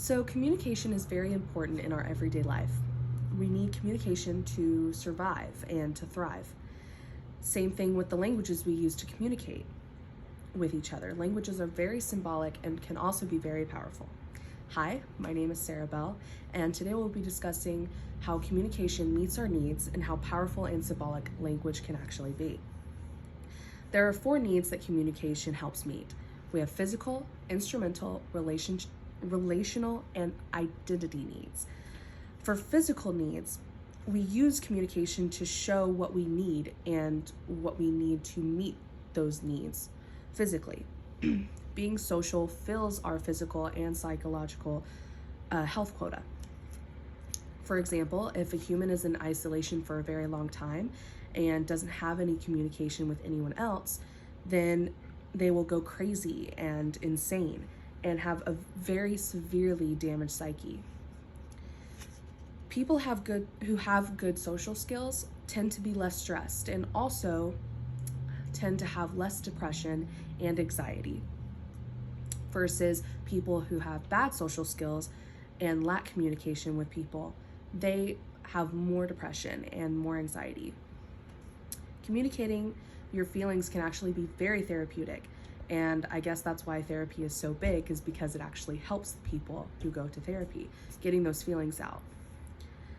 So communication is very important in our everyday life. We need communication to survive and to thrive. Same thing with the languages we use to communicate with each other. Languages are very symbolic and can also be very powerful. Hi, my name is Sarah Bell, and today we'll be discussing how communication meets our needs and how powerful and symbolic language can actually be. There are 4 needs that communication helps meet. We have physical, instrumental, relational, and identity needs. For physical needs, we use communication to show what we need and what we need to meet those needs physically. Being social fills our physical and psychological health quota. For example, if a human is in isolation for a very long time and doesn't have any communication with anyone else, then they will go crazy and insane and have a very severely damaged psyche. People who have good social skills tend to be less stressed and also tend to have less depression and anxiety versus people who have bad social skills and lack communication with people. They have more depression and more anxiety. Communicating your feelings can actually be very therapeutic. And I guess that's why therapy is so big, is because it actually helps the people who go to therapy, getting those feelings out.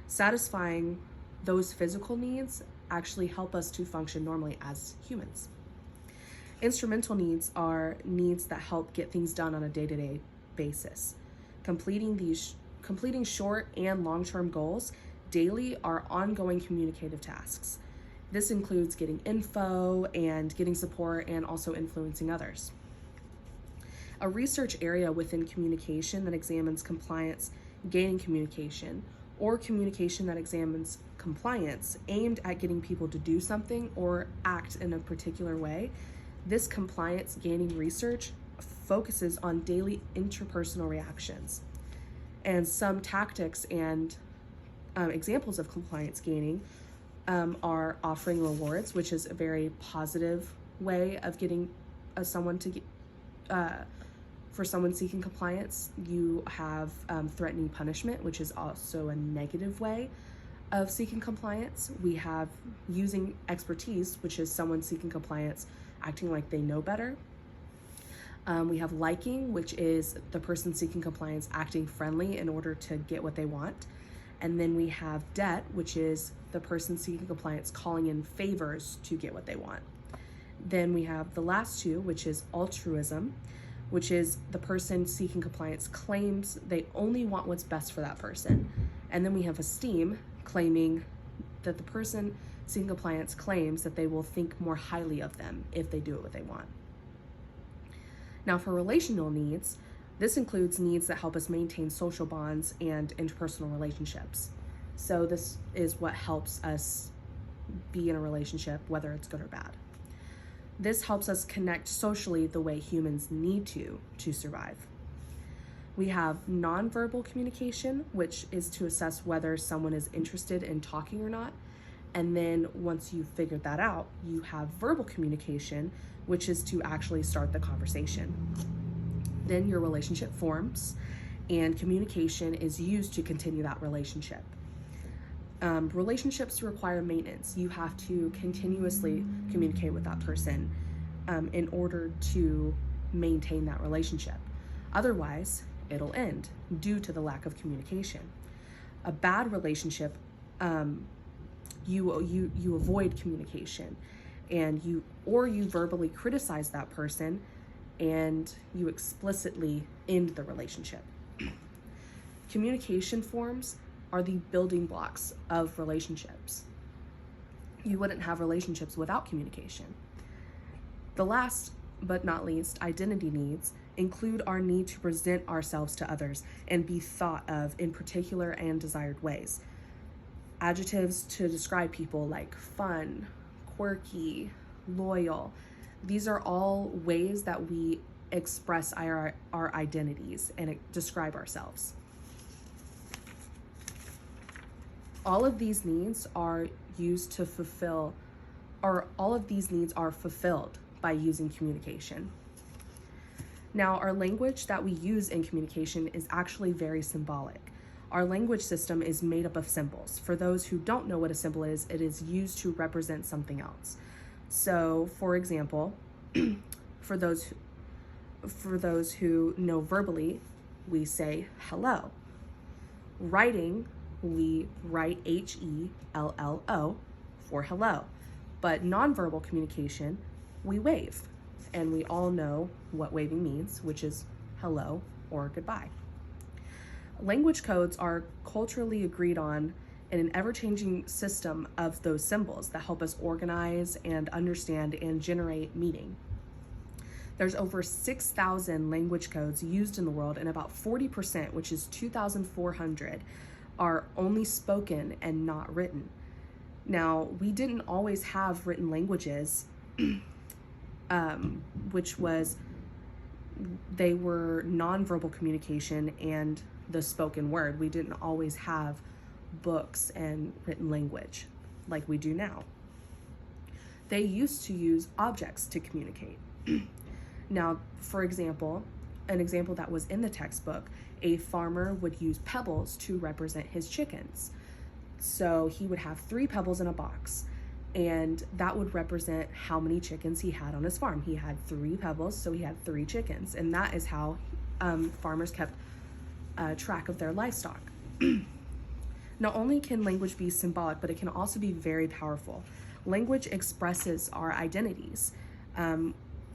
Satisfying those physical needs actually help us to function normally as humans. Instrumental needs are needs that help get things done on a day-to-day basis. Completing short and long-term goals daily are ongoing communicative tasks. This includes getting info and getting support and also influencing others. A research area within communication that examines compliance, gaining communication, or communication that examines compliance aimed at getting people to do something or act in a particular way. This compliance gaining research focuses on daily interpersonal reactions. And some tactics and examples of compliance gaining are offering rewards, which is a very positive way of getting someone to get, for someone seeking compliance. You have threatening punishment, which is also a negative way of seeking compliance. We have using expertise, which is someone seeking compliance acting like they know better. We have liking, which is the person seeking compliance acting friendly in order to get what they want. And then we have debt, which is the person seeking compliance calling in favors to get what they want. Then we have the last 2, which is altruism, which is the person seeking compliance claims they only want what's best for that person. And then we have esteem, claiming that the person seeking compliance claims that they will think more highly of them if they do what they want. Now for relational needs, this includes needs that help us maintain social bonds and interpersonal relationships. So this is what helps us be in a relationship, whether it's good or bad. This helps us connect socially the way humans need to survive. We have nonverbal communication, which is to assess whether someone is interested in talking or not. And then once you've figured that out, you have verbal communication, which is to actually start the conversation. Then your relationship forms, and communication is used to continue that relationship. Relationships require maintenance. You have to continuously communicate with that person in order to maintain that relationship. Otherwise, it'll end due to the lack of communication. A bad relationship, you avoid communication, and you verbally criticize that person, and you explicitly end the relationship. Communication forms are the building blocks of relationships. You wouldn't have relationships without communication. The last but not least, identity needs include our need to present ourselves to others and be thought of in particular and desired ways. Adjectives to describe people like fun, quirky, loyal. These are all ways that we express our identities and describe ourselves. All of these needs are fulfilled by using communication. Now, our language that we use in communication is actually very symbolic. Our language system is made up of symbols. For those who don't know what a symbol is, it is used to represent something else. So, for example, for those who know verbally, we say hello. Writing, we write HELLO for hello. But nonverbal communication, we wave. And we all know what waving means, which is hello or goodbye. Language codes are culturally agreed on in an ever-changing system of those symbols that help us organize and understand and generate meaning. There's over 6,000 language codes used in the world, and about 40%, which is 2,400, are only spoken and not written. Now, we didn't always have written languages, they were nonverbal communication and the spoken word. We didn't always have books and written language like we do now. They used to use objects to communicate. Now, for example, an example that was in the textbook, a farmer would use pebbles to represent his chickens. So he would have 3 pebbles in a box, and that would represent how many chickens he had on his farm. He had 3 pebbles, so he had 3 chickens, and that is how farmers kept track of their livestock. Not only can language be symbolic, but it can also be very powerful. Language expresses our identities.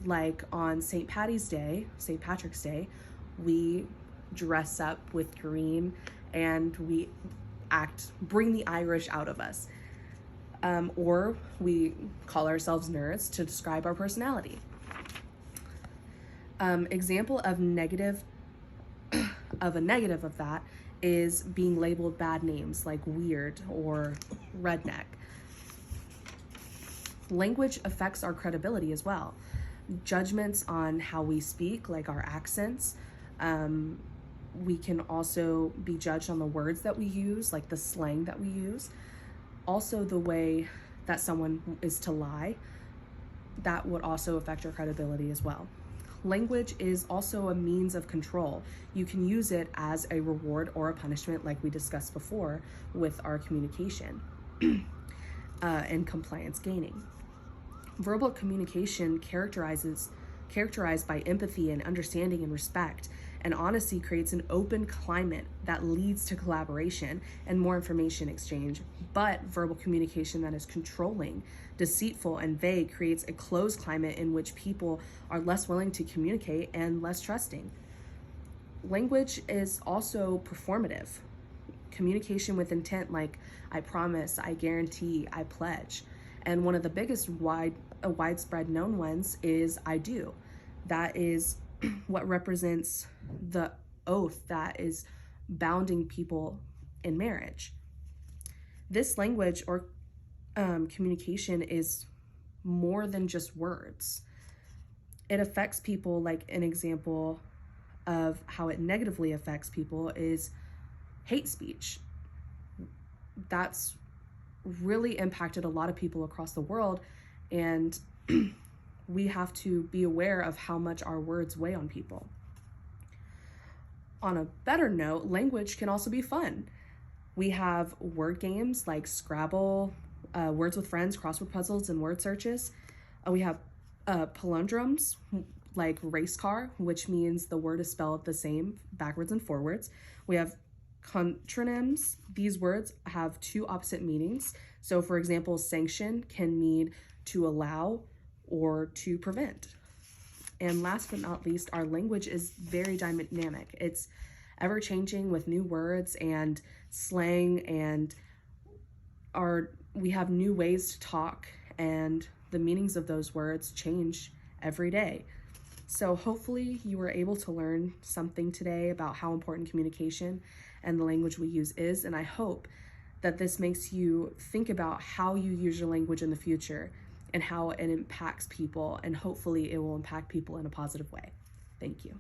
Like on St. Patrick's Day, we dress up with green and we bring the Irish out of us. Or we call ourselves nerds to describe our personality. Example of a negative of that is being labeled bad names like weird or redneck. Language affects our credibility as well. Judgments on how we speak, like our accents. We can also be judged on the words that we use, like the slang that we use. Also, the way that someone is to lie, that would also affect your credibility as well. Language is also a means of control. You can use it as a reward or a punishment, like we discussed before with our communication and compliance gaining. Verbal communication characterized by empathy and understanding and respect and honesty creates an open climate that leads to collaboration and more information exchange. But verbal communication that is controlling, deceitful, and vague creates a closed climate in which people are less willing to communicate and less trusting. Language is also performative. Communication with intent like I promise, I guarantee, I pledge. And one of the biggest widespread known ones is I do. That is what represents the oath that is bounding people in marriage. This language or communication is more than just words. It affects people. Like an example of how it negatively affects people is hate speech. That's really impacted a lot of people across the world, and we have to be aware of how much our words weigh on people. On a better note, language can also be fun. We have word games like Scrabble, Words with Friends, crossword puzzles, and word searches. We have palindromes like race car, which means the word is spelled the same backwards and forwards. We have contronyms. These words have 2 opposite meanings. So for example, sanction can mean to allow or to prevent. And last but not least, our language is very dynamic. It's ever changing with new words and slang, and we have new ways to talk, and the meanings of those words change every day. So hopefully you were able to learn something today about how important communication and the language we use is, and I hope that this makes you think about how you use your language in the future and how it impacts people, and hopefully it will impact people in a positive way. Thank you.